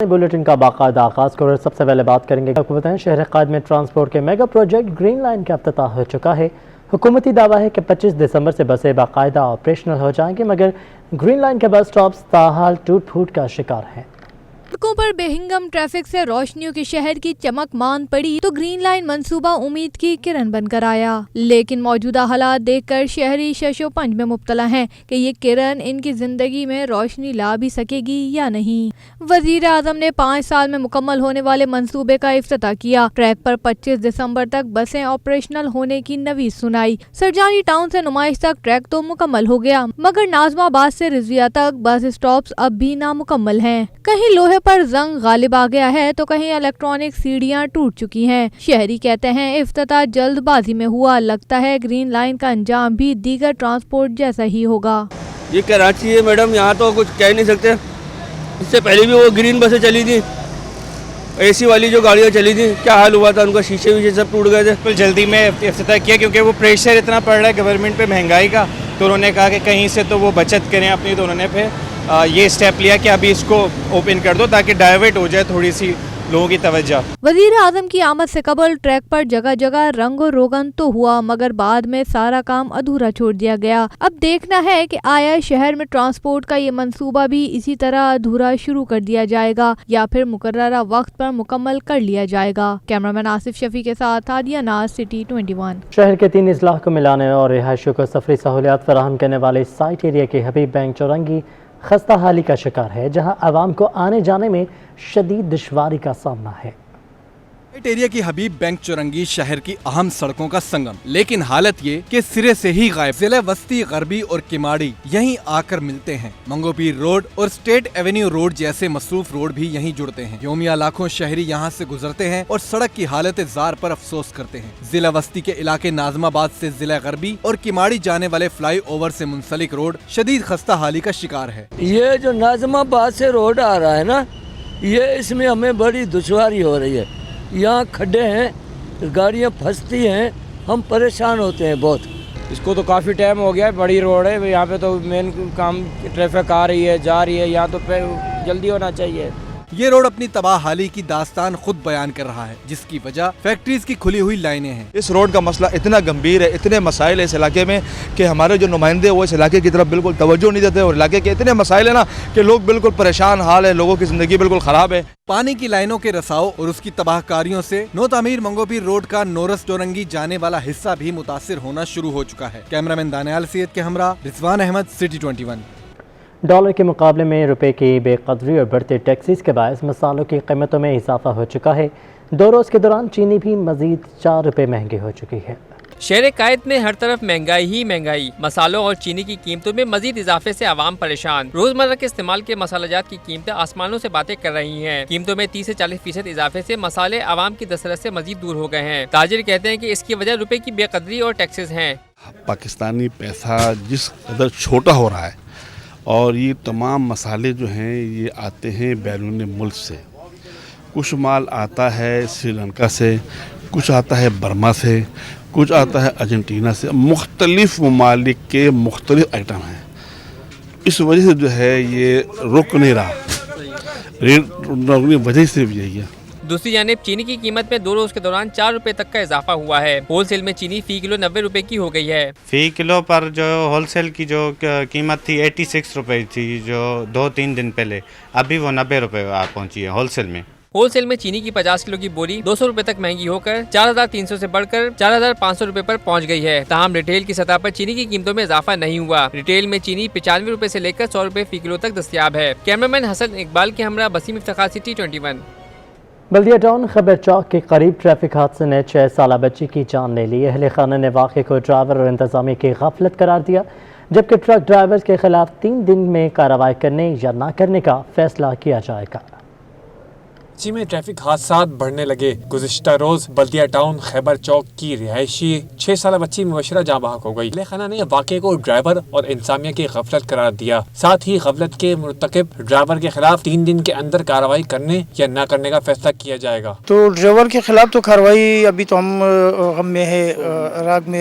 Bulletin کا باقاعدہ آغاز کرو، سب سے پہلے بات کریں گے آپ کو بتائیں شہر قائد میں ٹرانسپورٹ کے میگا پروجیکٹ گرین لائن کا افتتاح ہو چکا ہے۔ حکومتی دعویٰ ہے کہ 25 دسمبر سے بسیں باقاعدہ آپریشنل ہو جائیں گی، مگر گرین لائن کے بس سٹاپس تاحال ٹوٹ پھوٹ کا شکار ہیں۔ سڑکوں پر بے ہنگم ٹریفک سے روشنیوں کے شہر کی چمک مان پڑی تو گرین لائن منصوبہ امید کی کرن بن کر آیا، لیکن موجودہ حالات دیکھ کر شہری شش و پنج میں مبتلا ہیں کہ یہ کرن ان کی زندگی میں روشنی لا بھی سکے گی یا نہیں۔ وزیر اعظم نے 5 سال میں مکمل ہونے والے منصوبے کا افتتاح کیا۔ ٹریک پر 25 دسمبر تک بسیں آپریشنل ہونے کی نوید سنائی۔ سرجانی ٹاؤن سے نمائش تک ٹریک تو مکمل ہو گیا، مگر ناظم آباد سے رضویہ تک بس اسٹاپس اب بھی نامکمل ہیں۔ کہیں لوہے پر زنگ غالب آ گیا ہے تو کہیں الیکٹرانک سیڑھیاں ٹوٹ چکی ہیں۔ شہری کہتے ہیں افتتاح جلد بازی میں ہوا، لگتا ہے گرین لائن کا انجام بھی دیگر ٹرانسپورٹ جیسا ہی ہوگا۔ یہ کراچی ہے میڈم، یہاں تو کچھ کہہ نہیں سکتے۔ اس سے پہلے بھی وہ گرین بسیں چلی تھیں، اے سی والی جو گاڑیاں چلی تھیں، کیا حال ہوا تھا ان کا، شیشے ویشے سب ٹوٹ گئے تھے۔ بالکل جلدی میں افتتاح کیا کیونکہ وہ پریشر اتنا پڑ رہا ہے گورنمنٹ پہ مہنگائی کا، تو انہوں نے کہا کہ کہیں سے تو وہ بچت کریں اپنی، تو انہوں نے پھر یہ اسٹیپ لیا کہ ابھی اس کو اوپن کر دو تاکہ ڈائیورٹ ہو جائے تھوڑی سی لوگوں کی توجہ۔ وزیر اعظم کی آمد سے قبل ٹریک پر جگہ جگہ رنگ و روغن تو ہوا، مگر بعد میں سارا کام ادھورا چھوڑ دیا گیا۔ اب دیکھنا ہے کہ آیا شہر میں ٹرانسپورٹ کا یہ منصوبہ بھی اسی طرح ادھورا شروع کر دیا جائے گا یا پھر مقررہ وقت پر مکمل کر لیا جائے گا۔ کیمرامین آصف شفیع کے ساتھ ہادیہ ناز، سٹی 21۔ شہر کے 3 اضلاع کو ملانے اور رہائشیوں کو سفری سہولیات فراہم کرنے والے سائٹ ایریا کے حبیب بینک چورنگی خستہ حالی کا شکار ہے، جہاں عوام کو آنے جانے میں شدید دشواری کا سامنا ہے۔ ایریا کی حبیب بینک چورنگی شہر کی اہم سڑکوں کا سنگم، لیکن حالت یہ کہ سرے سے ہی غائب۔ ضلع وسطی، غربی اور کماڑی یہیں آ کر ملتے ہیں۔ منگو پیر روڈ اور اسٹیٹ ایونیو روڈ جیسے مصروف روڈ بھی یہیں جڑتے ہیں۔ یومیہ لاکھوں شہری یہاں سے گزرتے ہیں اور سڑک کی حالت زار پر افسوس کرتے ہیں۔ ضلع وسطی کے علاقے ناظم آباد سے ضلع غربی اور کماڑی جانے والے فلائی اوور سے منسلک روڈ شدید خستہ حالی کا شکار ہے۔ یہ جو ناظم آباد سے روڈ آ رہا ہے نا، یہ اس میں ہمیں بڑی دشواری ہو رہی ہے۔ یہاں کھڈے ہیں، گاڑیاں پھنستی ہیں، ہم پریشان ہوتے ہیں بہت۔ اس کو تو کافی ٹائم ہو گیا ہے، بڑی روڈ ہے، یہاں پہ تو مین کام ٹریفک آ رہی ہے جا رہی ہے، یہاں تو جلدی ہونا چاہیے۔ یہ روڈ اپنی تباہ حالی کی داستان خود بیان کر رہا ہے، جس کی وجہ فیکٹریز کی کھلی ہوئی لائنیں ہیں۔ اس روڈ کا مسئلہ اتنا گمبھیر ہے، اتنے مسائل ہیں اس علاقے میں کہ ہمارے جو نمائندے وہ اس علاقے کی طرف بالکل توجہ نہیں دیتے، اور علاقے کے اتنے مسائل ہیں نا کہ لوگ بالکل پریشان حال ہے، لوگوں کی زندگی بالکل خراب ہے۔ پانی کی لائنوں کے رساؤ اور اس کی تباہ کاریوں سے نو تعمیر منگو پیر روڈ کا نورس چورنگی جانے والا حصہ بھی متاثر ہونا شروع ہو چکا ہے۔ کیمرامین دانیال سید کے ہمراہ رضوان احمد، سٹی 21۔ ڈالر کے مقابلے میں روپے کی بے قدری اور بڑھتے ٹیکسز کے باعث مسالوں کی قیمتوں میں اضافہ ہو چکا ہے۔ 2 روز کے دوران چینی بھی مزید 4 روپے مہنگی ہو چکی ہے۔ شہر قائد میں ہر طرف مہنگائی ہی مہنگائی، مسالوں اور چینی کی قیمتوں میں مزید اضافے سے عوام پریشان۔ روزمرہ کے استعمال کے مسالہ جات کی قیمتیں آسمانوں سے باتیں کر رہی ہیں۔ قیمتوں میں 30 سے 40% اضافے سے مسالے عوام کی دسترس سے مزید دور ہو گئے ہیں۔ تاجر کہتے ہیں کہ اس کی وجہ روپے کی بے قدری اور ٹیکسز ہیں۔ پاکستانی پیسہ جس قدر چھوٹا ہو رہا ہے، اور یہ تمام مسالے جو ہیں یہ آتے ہیں بیرون ملک سے۔ کچھ مال آتا ہے سری لنکا سے، کچھ آتا ہے برما سے، کچھ آتا ہے ارجنٹینا سے، مختلف ممالک کے مختلف آئٹم ہیں۔ اس وجہ سے جو ہے یہ رک نہیں رہا، ریٹ روکنے کی وجہ سے بھی یہی ہے۔ دوسری جانب چینی کی قیمت میں 2 روز کے دوران 4 روپے تک کا اضافہ ہوا ہے۔ ہول سیل میں چینی فی کلو 90 روپے کی ہو گئی ہے۔ فی کلو پر جو ہول سیل کی جو قیمت تھی 86 روپے تھی جو 2-3 دن پہلے، ابھی وہ 90 روپے پہنچی ہے ہول سیل میں۔ ہول سیل میں چینی کی 50 کلو کی بوری 200 روپے تک مہنگی ہو کر 4300 سے بڑھ کر 4500 روپے پر پہنچ گئی ہے۔ تاہم ریٹیل کی سطح پر چینی کی قیمتوں میں اضافہ نہیں ہوا۔ ریٹیل میں چینی 95 روپے سے لے کر 100 روپے فی کلو تک دستیاب ہے۔ کیمرامین حسن اقبال کے ہمراہ بسیم افتخار، سٹی 21۔ بلدیہ ٹاؤن خیبر چوک کے قریب ٹریفک حادثے نے 6 سالہ بچی کی جان لے لی۔ اہل خانہ نے واقعے کو ڈرائیور اور انتظامیہ کی غفلت قرار دیا، جبکہ ٹرک ڈرائیور کے خلاف 3 دن میں کارروائی کرنے یا نہ کرنے کا فیصلہ کیا جائے گا۔ کراچی میں ٹریفک حادثات بڑھنے لگے۔ گزشتہ روز بلدیہ ٹاؤن خیبر چوک کی رہائشی 6 سالہ بچی مبشرہ جاں بحق ہو گئی۔ اہل خانہ نے واقعے کو ڈرائیور اور انتظامیہ کی غفلت قرار دیا، ساتھ ہی غفلت کے مرتکب ڈرائیور کے خلاف 3 دن کے اندر کارروائی کرنے یا نہ کرنے کا فیصلہ کیا جائے گا۔ تو ڈرائیور کے خلاف تو کارروائی ابھی تو ہم غم میں ہے،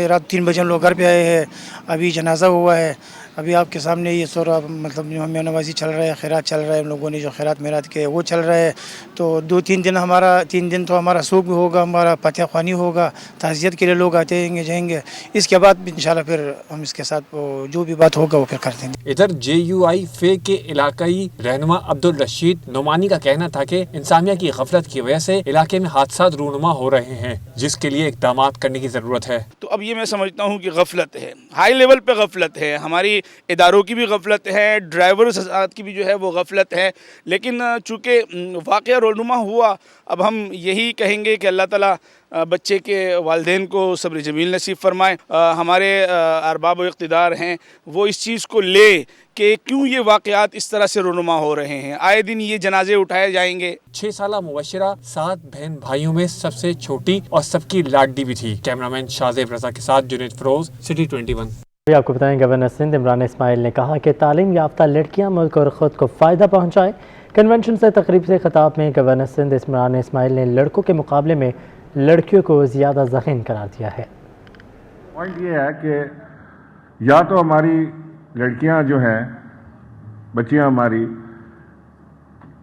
رات 3 بجے لوگ گھر پہ آئے ہیں، ابھی جنازہ ہوا ہے، अभी आपके सामने ये सोरा मतलब जो हमें नवाजी चल रहा है, खैरात चल रहा है, हम लोगों ने जो खैरात मेरात के वो चल रहा है। तो 2-3 दिन हमारा 3 दिन तो हमारा सूख भी होगा, हमारा फतह ख्वानी होगा, ताज़ियत के लिए लोग आते जाएंगे। इसके बाद इंशाल्लाह फिर हम इसके साथ जो भी बात होगा वो फिर कर देंगे। इधर JUI फे के इलाकाई रहनुमा अब्दुल रशीद नोमानी का कहना था कि इंसानिया की गफलत की वजह से इलाके में हादसात रूनुमा हो रहे हैं, जिसके लिए इक़दाम करने की ज़रूरत है। तो अब ये मैं समझता हूँ कि गफलत है, हाई लेवल पे गफलत है, हमारी इदारों की भी गफलत है, ड्राइवर की भी जो है वो गफलत है। लेकिन चूँकि वाक़या रोनुमा हुआ, अब हम यही कहेंगे कि अल्लाह ताला बच्चे के वालिदैन को सब्र जमील नसीब फरमाए। हमारे अरबाब इक़्तिदार हैं वो इस चीज़ को ले कि क्यों ये वाक़यात इस तरह से रोनुमा हो रहे हैं। आए दिन ये जनाजे उठाए जाएंगे। 6 साला मुबशरा 7 बहन भाइयों में सबसे छोटी और सबकी लाडली भी थी। कैमरामैन शाहजेब रजा के साथ जुनैद फरोज, सिटी 21। आपको बताएं, गवर्नर सिंध इमरान इस्माइल ने कहा कि तालीम याफ्ता लड़कियां मुल्क और ख़ुद को फ़ायदा पहुँचाएँ। कन्वेंशन से तकरीब से खिताब में गवर्नर सिंध इमरान इस्माइल ने लड़कों के मुकाबले में लड़कियों को ज़्यादा ज़ख़ीन करार दिया है। पॉइंट ये है कि या तो हमारी लड़कियां जो हैं, बच्चियां हमारी,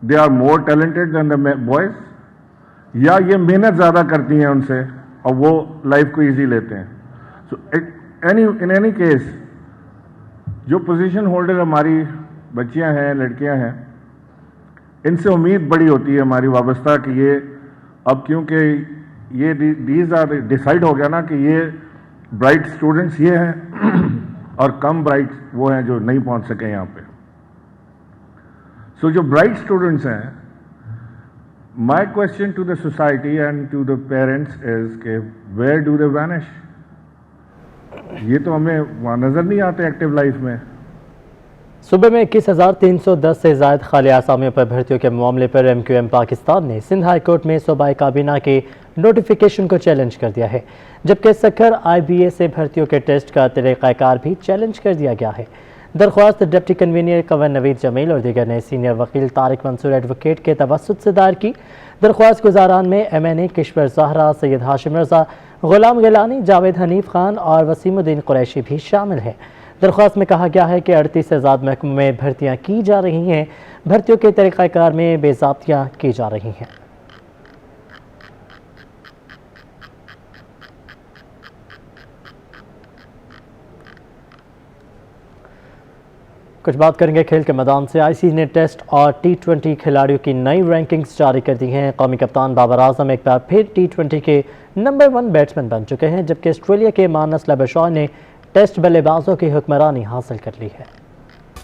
they are more talented than the boys, या ये मेहनत ज़्यादा करती हैं उनसे और वो लाइफ को इजी लेते हैं। सो इन एनी केस जो पोजीशन होल्डर हमारी बच्चियां हैं, लड़कियां हैं, इनसे उम्मीद बड़ी होती है हमारी वाबस्ता कि ये अब क्योंकि ये दीज आर डिसाइड हो गया ना कि ये ब्राइट स्टूडेंट्स ये हैं और कम ब्राइट वो हैं जो नहीं पहुंच सके यहाँ पे। सो जो ब्राइट स्टूडेंट्स हैं, my question to the society and to the parents is के वेयर डू दे वैनिश? ये तो हमें वहाँ नज़र नहीं आते एक्टिव लाइफ में। सूबे में 21,310 से ज़ायद खाली आसामियों पर भर्तियों के मामले पर MQM पाकिस्तान ने सिंध हाई कोर्ट में सूबाई काबीना के नोटिफिकेशन को चैलेंज कर दिया है, जबकि सखर IBA से भर्तियों के टेस्ट का तरीक़ाकार भी चैलेंज कर दिया गया है। दरख्वास्त डिप्टी कन्वीनर कंवर नवीद जमील और दीगर ने सीनियर वकील तारिक मंसूर एडवोकेट के तवस्सुत से दायर की। दरख्वास्त गुजारान में MNA किश्वर ज़हरा, सैयद हाशिम रज़ा, गुलाम गिलानी, जावेद हनीफ खान और वसीमुद्दीन कुरैशी भी शामिल हैं। दरख्वास्त में कहा गया है कि 38 से ज़्यादा महकमों में भर्तियाँ की जा रही हैं, भर्तियों के तरीक़ाकार में बेज़ाब्तियाँ की जा रही हैं। कुछ बात करेंगे खेल के मैदान से। ICC ने टेस्ट और T20 खिलाड़ियों की नई रैंकिंग्स जारी कर दी हैं। कौमी कप्तान बाबर आजम एक बार फिर T20 के नंबर 1 बैट्समैन बन चुके हैं, जबकि ऑस्ट्रेलिया के मानस लबशॉय ने टेस्ट बल्लेबाजों की हुक्मरानी हासिल कर ली है।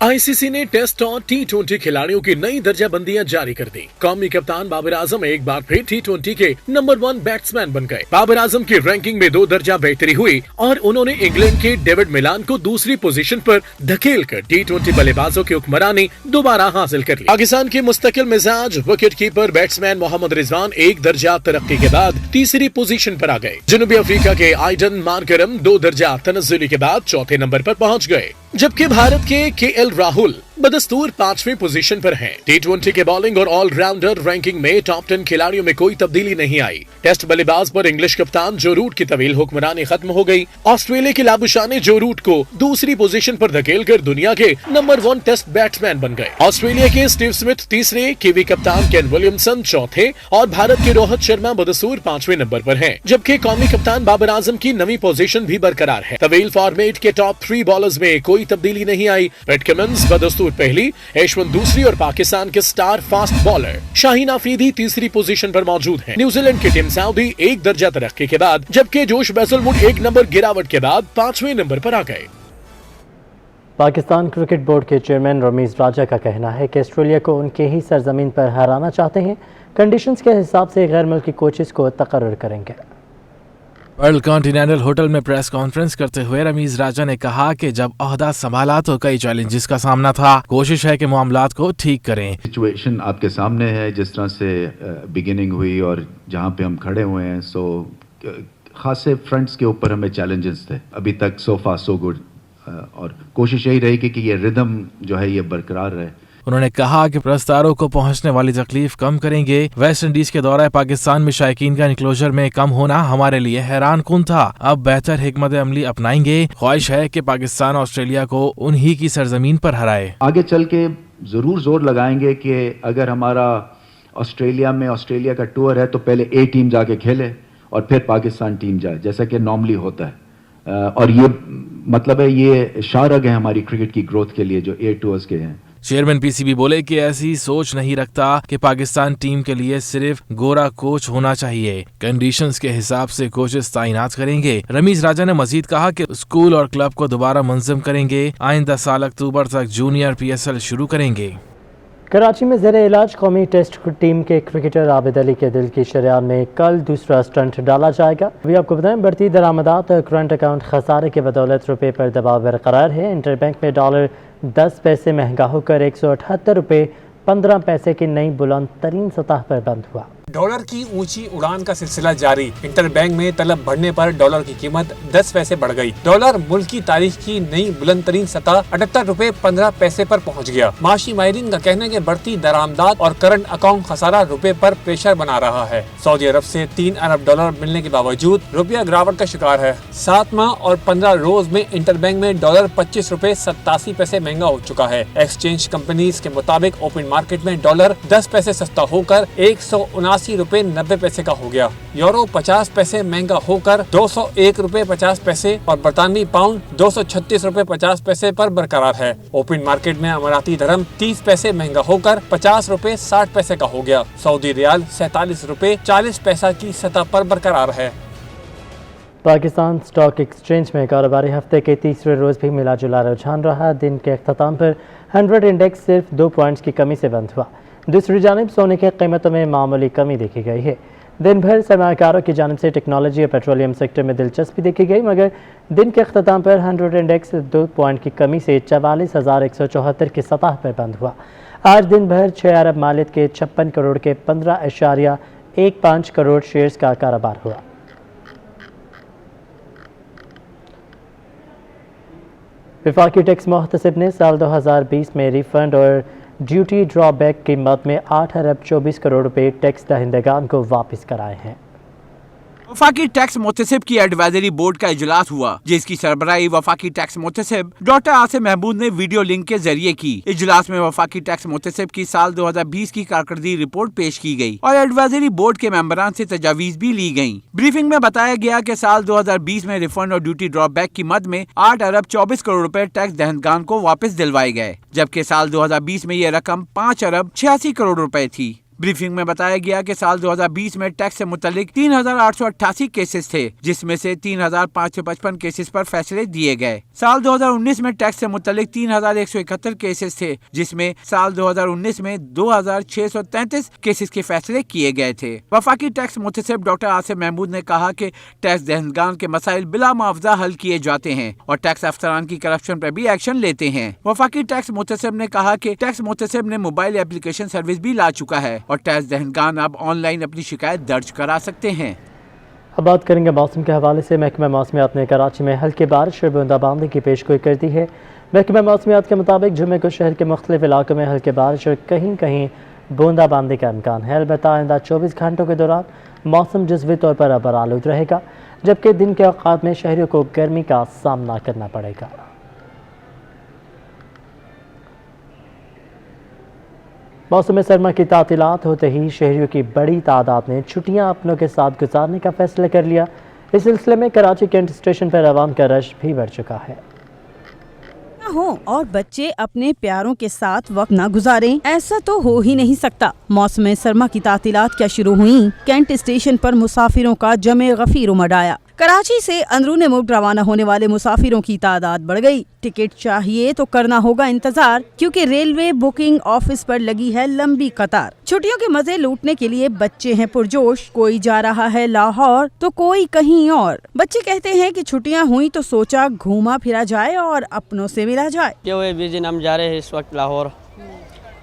ICC ने टेस्ट और T20 खिलाड़ियों की नई दर्जाबंदियां जारी कर दी। कौमी कप्तान बाबर आजम एक बार फिर T20 के नंबर 1 बैट्समैन बन गए। बाबर आजम की रैंकिंग में 2 दर्जा बेहतरी हुई और उन्होंने इंग्लैंड के डेविड मिलान को दूसरी पोजीशन पर धकेल कर T20 बल्लेबाजों की हुक्मरानी दोबारा हासिल कर ली। पाकिस्तान के मुस्तकिल मिजाज wicket keeper batsman Mohammad Rizwan एक दर्जा तरक्की के बाद तीसरी पोजीशन पर आ गए। जनूबी अफ्रीका के आइडन मानकरम 2 दर्जा तनज़्ज़ुली के बाद चौथे नंबर पर पहुंच गए, जबकि भारत के KL राहुल बदस्तूर 5वीं पोजीशन पर हैं। T20 के बॉलिंग और ऑलराउंडर रैंकिंग में टॉप 10 खिलाड़ियों में कोई तब्दीली नहीं आई। टेस्ट बल्लेबाज पर इंग्लिश कप्तान जो रूट की तवील हुक्मरानी खत्म हो गई। ऑस्ट्रेलिया के लाबुशाह ने जो रूट को दूसरी पोजीशन पर धकेल कर दुनिया के नंबर 1 टेस्ट बैट्समैन बन गए। ऑस्ट्रेलिया के स्टीव स्मिथ तीसरे, कीवी कप्तान केन विलियमसन चौथे और भारत के रोहित शर्मा बदस्तूर 5वें नंबर पर हैं, जबकि कौमी कप्तान बाबर आजम की नवी पोजीशन भी बरकरार है। तवील फॉर्मेट के टॉप 3 बॉलर्स में कोई तब्दीली नहीं आई। पैट कमिंस बदस्तूर पहली, यशवंत दूसरी और पाकिस्तान के star fast bowler Shaheen Afridi तीसरी पोजीशन पर मौजूद हैं। न्यूजीलैंड की टीम सऊदी एक दर्जा तरक्की के बाद, जबकि जोश बेजलवुड 1 नंबर गिरावट के बाद 5वें नंबर पर आ गए। पाकिस्तान क्रिकेट बोर्ड के चेयरमैन रमीज राजा का कहना है कि ऑस्ट्रेलिया को उनके ही सरजमीन पर हराना चाहते हैं, कंडीशंस के हिसाब से गैर मुल्की कोचेस को तकर्रर करेंगे। वर्ल्ड कॉन्टिनेंटल होटल में प्रेस कॉन्फ्रेंस करते हुए रमीज राजा ने कहा कि जब ओहदा संभाला तो कई चैलेंजेस का सामना था, कोशिश है कि मामलात को ठीक करें। सिचुएशन आपके सामने है, जिस तरह से बिगिनिंग हुई और जहां पे हम खड़े हुए हैं, सो खासे फ्रंट्स के ऊपर हमें चैलेंजेस थे। अभी तक सो फार सो गुड, और कोशिश यही रहेगी कि ये रिदम जो है ये बरकरार रहे। उन्होंने कहा कि प्रस्तारों को पहुंचने वाली तकलीफ कम करेंगे। वेस्ट इंडीज के दौरा पाकिस्तान में शायकीन का इनक्लोजर में कम होना हमारे लिए हैरान कुन था। अब बेहतर हिकमत अमली अपनाएंगे। ख्वाहिश है कि पाकिस्तान ऑस्ट्रेलिया को उन्हीं की सरजमीन पर हराए। आगे चल के जरूर जोर लगाएंगे कि अगर हमारा ऑस्ट्रेलिया का टूर है तो पहले ए टीम जाके खेले और फिर पाकिस्तान टीम जाए, जैसा कि नॉर्मली होता है। और ये मतलब है, ये शारग है हमारी क्रिकेट की ग्रोथ के लिए जो ए टूर्स के हैं। चेयरमैन पीसीबी बोले कि ऐसी सोच नहीं रखता कि पाकिस्तान टीम के लिए सिर्फ गोरा कोच होना चाहिए, कंडीशंस के हिसाब से कोचेस तैनात करेंगे। रमीज राजा ने मजीद कहा कि स्कूल और क्लब को दोबारा मुंज़म करेंगे। आइंदा साल अक्टूबर तक जूनियर PSL शुरू करेंगे। कराची में ज़ेरे इलाज कौमी टेस्ट टीम के क्रिकेटर आबिद अली के दिल की शरियान में कल दूसरा स्टंट डाला जाएगा। अभी आपको बताएं, बढ़ती दरामदात और करंट अकाउंट खसारे के बदौलत रुपये पर दबाव बरकरार है। इंटरबैंक में डॉलर 10 पैसे महंगा होकर 178 रुपये 15 पैसे की नई बुलंद तरीन सतह पर बंद हुआ। डॉलर की ऊंची उड़ान का सिलसिला जारी। इंटरबैंक में तलब बढ़ने पर डॉलर की कीमत 10 पैसे बढ़ गई। डॉलर मुल्क की तारीख की नई बुलंद तरीन सतह 78 रुपए 15 पैसे पर पहुंच गया। माशी माहिरीन का कहना है कि बढ़ती दरामदात और करंट अकाउंट खसारा रुपए पर प्रेशर बना रहा है। सऊदी अरब से 3 अरब डॉलर मिलने के बावजूद रुपया गिरावट का शिकार है। 7 माह और 15 रोज में इंटरबैंक में डॉलर 25 रुपए 87 पैसे महंगा हो चुका है। एक्सचेंज कंपनीज के मुताबिक ओपन मार्केट में डॉलर 10 पैसे सस्ता होकर 179 रुपए 90 पैसे का हो गया। यूरो 50 पैसे महंगा होकर 201 रुपए 50 पैसे और बरतानवी पाउंड 236 रुपए 50 पैसे पर बरकरार है। ओपन मार्केट में अमाराती धर्म 30 पैसे महंगा होकर 50 रुपए 60 पैसे का हो गया। सऊदी रियाल 47 रुपए 40 पैसा की सतह पर बरकरार है। पाकिस्तान स्टॉक एक्सचेंज में कारोबारी हफ्ते के तीसरे रोज भी मिला जुला रुझान रहा। दिन के अख्ताम पर 100 इंडेक्स सिर्फ 2 पॉइंट्स की कमी से बंद हुआ। दूसरी जानिब सोने की कीमतों में मामूली कमी देखी गई है। दिन भर सरमायाकारों की जानिब से टेक्नोलॉजी और पेट्रोलियम सेक्टर में दिलचस्पी देखी गई, मगर दिन के अख्ताम पर 100 इंडेक्स 2 पॉइंट की कमी से 44,174 की सतह पर बंद हुआ। आज दिन भर 6 अरब मालियत के 56 करोड़ के 15.15 करोड़ शेयर्स का कारोबार हुआ। वफाकी टैक्स मुहतसिब ने साल 2020 में रिफंड और ड्यूटी ड्रॉबैक की मद में 8 अरब 24 करोड़ रुपए टैक्स दहिंदगान को वापस कराए हैं। वफाकी टैक्स मुहतसिब की एडवाइजरी बोर्ड का इजलास हुआ, जिसकी सरबराही वफाकी टैक्स मुहतसिब डॉक्टर आसिफ महमूद ने वीडियो लिंक के जरिए की। इजलास में वफाकी टैक्स मुहतसिब की साल 2020 की कारकर्दगी रिपोर्ट पेश की गई और एडवाइजरी बोर्ड के मेंबरान से तजावीज भी ली गयी। ब्रीफिंग में बताया गया कि साल 2020 में रिफंड और ड्यूटी ड्रॉबैक की मद में 8 अरब 24 करोड़ रुपए टैक्स दहिंदगान को वापस दिलवाए गए, जबकि साल 2020 में ये रकम 5 अरब 86 करोड़ रुपए थी। ब्रीफिंग में बताया गया कि साल 2020 में टैक्स से मुतल्लिक 3,888 केसेस थे, जिसमें से 3,555 केसेस पर फैसले दिए गए। साल 2019 में टैक्स से मुतल्लिक 3,171 केसेस थे, जिसमें साल 2019 में 2,633 केसेस के फैसले किए गए थे। वफाकी टैक्स मुहतसिब डॉक्टर आसिफ महमूद ने कहा कि टैक्स दहिंदगान के मसाइल बिला मुआवजा हल किए जाते हैं और टैक्स अफसरान की करप्शन पर भी एक्शन लेते हैं। वफाकी टैक्स मुहतसिब ने कहा कि टैक्स मुहतसिब ने मोबाइल एप्लीकेशन सर्विस भी ला चुका है और टैक्स दहिंदगान अब ऑनलाइन अपनी शिकायत दर्ज करा सकते हैं। अब बात करेंगे मौसम के हवाले से। महकमा मौसमियात ने कराची में हल्की बारिश और बूंदाबांदी की पेशगोई कर दी है। महकमा मौसमियात के मुताबिक जुमे को शहर के मुख्तलिफ इलाकों में हल्की बारिश और कहीं कहीं बूंदाबांदी का इम्कान है। अलबत्ता आइंदा 24 घंटों के दौरान मौसम जुज़वी तौर पर अबर आलूद रहेगा, जबकि दिन के औकात में शहरियों को गर्मी का सामना करना पड़ेगा। मौसम सरमा की तातीलात होते ही शहरियों की बड़ी तादाद ने छुट्टियां अपनों के साथ गुजारने का फैसला कर लिया। इस सिलसिले में कराची कैंट स्टेशन पर आवाम का रश भी बढ़ चुका है। हो और बच्चे अपने प्यारों के साथ वक्त न गुजारें, ऐसा तो हो ही नहीं सकता। मौसम सरमा की तातीलात क्या शुरू हुई, कैंट स्टेशन पर मुसाफिरों का जमे गफीर उमड़ आया। कराची से अंदरूनी मुल्क रवाना होने वाले मुसाफिरों की तादाद बढ़ गई। टिकट चाहिए तो करना होगा इंतजार, क्योंकि रेलवे बुकिंग ऑफिस पर लगी है लंबी कतार। छुट्टियों के मजे लूटने के लिए बच्चे हैं पुरजोश, कोई जा रहा है लाहौर तो कोई कहीं और। बच्चे कहते हैं कि छुट्टियां हुई तो सोचा घूमा फिरा जाए और अपनों से मिला जाए। हम जा रहे हैं इस वक्त लाहौर,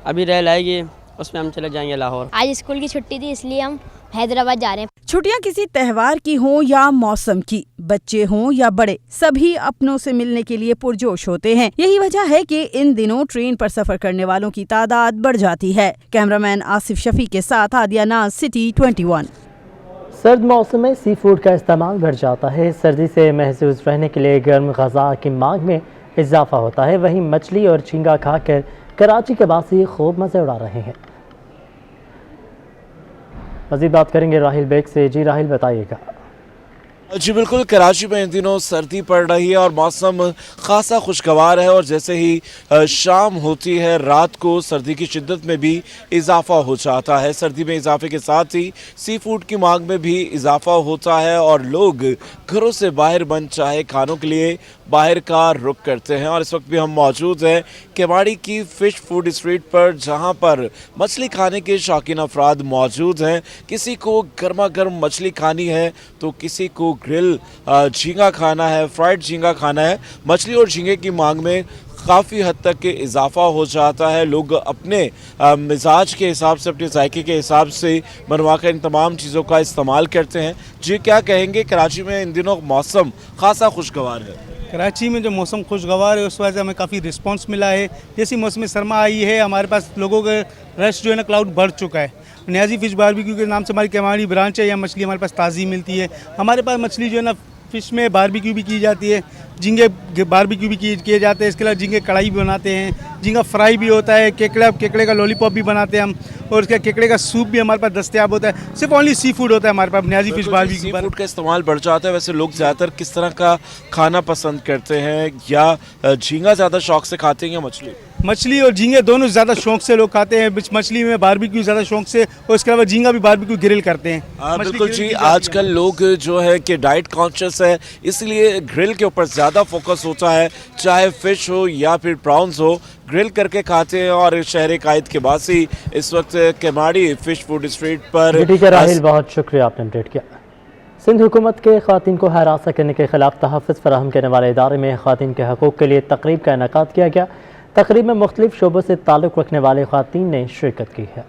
अभी रेल आएगी उसमें हम चले जाएंगे लाहौर। आज स्कूल की छुट्टी थी इसलिए हम हैदराबाद जा रहे हैं। छुट्टियां किसी त्योहार की हों या मौसम की, बच्चे हों या बड़े, सभी अपनों से मिलने के लिए पुरजोश होते हैं। यही वजह है कि इन दिनों ट्रेन पर सफर करने वालों की तादाद बढ़ जाती है। कैमरामैन आसिफ शफी के साथ आदिया नाज, सिटी 21। सर्द मौसम में सी फूड का इस्तेमाल बढ़ जाता है। सर्दी से महफूज रहने के लिए गर्म ग़ज़ा की मांग में इजाफा होता है। वहीं मछली और झींगा खाकर कराची के वासी खूब मज़े उड़ा रहे हैं। मज़ीद बात करेंगे राहिल बेग से। जी राहिल, बताइएगा। जी बिल्कुल, कराची में इन दिनों सर्दी पड़ रही है और मौसम खासा खुशगवार है और जैसे ही शाम होती है रात को सर्दी की शिद्दत में भी इजाफा हो जाता है। सर्दी में इजाफे के साथ ही सी फूड की मांग में भी इजाफा होता है और लोग घरों से बाहर बन चाहे खानों के लिए बाहर का रुख करते हैं। और इस वक्त भी हम मौजूद हैं केवाड़ी की फ़िश फूड स्ट्रीट पर, जहां पर मछली खाने के शौकीन अफराद मौजूद हैं। किसी को गर्मा गर्म मछली खानी है तो किसी को ग्रिल झींगा खाना है, फ्राइड झींगा खाना है। मछली और झींगे की मांग में काफ़ी हद तक के इजाफा हो जाता है। लोग अपने मिजाज के हिसाब से, अपने जायके के हिसाब से बनवा कर इन तमाम चीज़ों का इस्तेमाल करते हैं। जी क्या कहेंगे, कराची में इन दिनों मौसम खासा खुशगवार है। कराची में जो मौसम खुशगवार है उस वजह से हमें काफ़ी रिस्पांस मिला है। जैसी मौसम सरमा आई है हमारे पास लोगों का रश जो है ना क्लाउड बढ़ चुका है। नियाजी फ़िश बारबेक्यू के नाम से हमारी केवाड़ी ब्रांच है, यहाँ मछली हमारे पास ताज़ी मिलती है। हमारे पास मछली जो है ना फ़िश में बारबेक्यू भी की जाती है, झींगे बारबेक्यू भी किए जाते हैं। इसके अलावा झींगे कढ़ाई भी बनाते हैं, झींगा फ्राई भी होता है, केकड़े का लॉलीपॉप भी बनाते हैं हम, और उसका केकड़े का सूप भी हमारे पास दस्तयाब होता है। सिर्फ ओनली सी फूड होता है हमारे पास नियाजी फ़िश बारबेक्यू पर। फूड का इस्तेमाल बढ़ जाता है। वैसे लोग ज़्यादातर किस तरह का खाना पसंद करते हैं, या झींगा ज़्यादा शौक से खाते हैं या मछली? मछली और झींगे दोनों ज़्यादा शौक से लोग खाते हैं। मछली में बारबेक्यू ज़्यादा शौक से, और इसके अलावा झींगा भी बारबेक्यू ग्रिल करते हैं। बिल्कुल जी, आजकल लोग जो है कि डाइट कॉन्शियस है, इसलिए ग्रिल के ऊपर ज़्यादा फोकस होता है। चाहे फ़िश हो या फिर प्रॉन्स हो, ग्रिल करके खाते हैं। और शहर कायद के बासी इस वक्त केवाड़ी फ़िश फूड स्ट्रीट पर। ठीक है राहिल, बहुत शुक्रिया, आपने अपडेट किया। सिंध हुकूमत के ख़वातीन को हरासा करने के खिलाफ तहफ़्फ़ुज़ फराहम करने वाले इदारे में ख़वातीन के हकूक़ के लिए तकरीब का इनेकाद किया गया। तकरीब में मुख्तलिफ शोबों से ताल्लुक़ रखने वाले ख़वातीन ने शिरकत की है।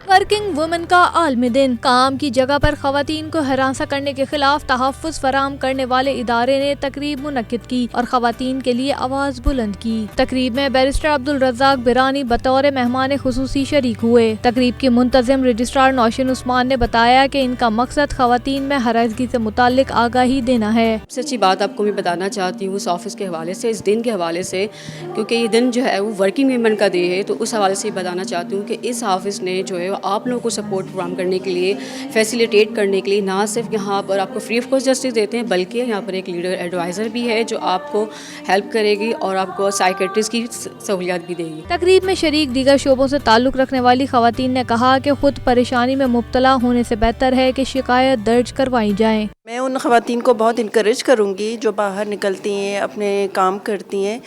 वर्किंग वुमेन का आलमी दिन। काम की जगह पर ख़वातीन को हरासा करने के खिलाफ तहफ़्फ़ुज़ फराहम करने वाले इदारे ने तकरीब मुनक्किद की और ख़वातीन के लिए आवाज़ बुलंद की। तकरीब में बैरिस्टर अब्दुल रज़ाक बिरानी बतौर मेहमान खुसूसी शरीक हुए। तकरीब के मुंतज़िम रजिस्ट्रार नौशिन उस्मान ने बताया कि इनका मकसद ख़वातीन में हरासगी से मुताल्लिक आगाही देना है। सबसे अच्छी बात आपको मैं बताना चाहती हूँ इस ऑफिस के हवाले से, इस दिन के हवाले से, क्योंकि ये दिन जो है वो वर्किंग वुमेन का डे है, तो उस हवाले से बताना चाहती हूँ कि इस ऑफिस ने जो है आप लोगों को सपोर्ट प्रोग्राम करने के लिए, फैसिलिटेट करने के लिए, ना सिर्फ यहाँ पर आपको फ्री ऑफ कॉस्ट जस्टिस देते हैं, बल्कि यहाँ पर एक लीडर एडवाइज़र भी है जो आपको हेल्प करेगी और आपको साइकेट्रिस्ट की सहूलियत भी देगी। तकरीब में शरीक दीगर शोबों से ताल्लुक़ रखने वाली ख़वातीन ने कहा कि खुद परेशानी में मुब्तला होने से बेहतर है कि शिकायत दर्ज करवाई जाए। मैं उन ख़वातीन को बहुत इनकरेज करूँगी जो बाहर निकलती हैं, अपने काम करती हैं,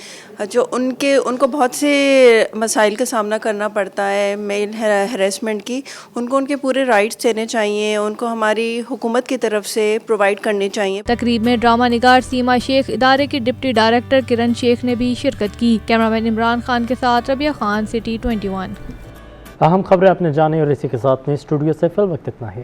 जो उनको बहुत से मसाइल का सामना करना पड़ता है मेल हैरेसमेंट की। उनको उनके पूरे राइट्स देने चाहिए, उनको हमारी हुकूमत की तरफ से प्रोवाइड करने चाहिए। तकरीब में ड्रामा निगार सीमा शेख, इदारे की डिप्टी डायरेक्टर किरण शेख ने भी शिरकत की। कैमरामैन इमरान खान के साथ रबिया खान, सिटी 21। अहम खबरें आपने जाने और इसी के साथ में स्टूडियो से फिल वक्त इतना ही।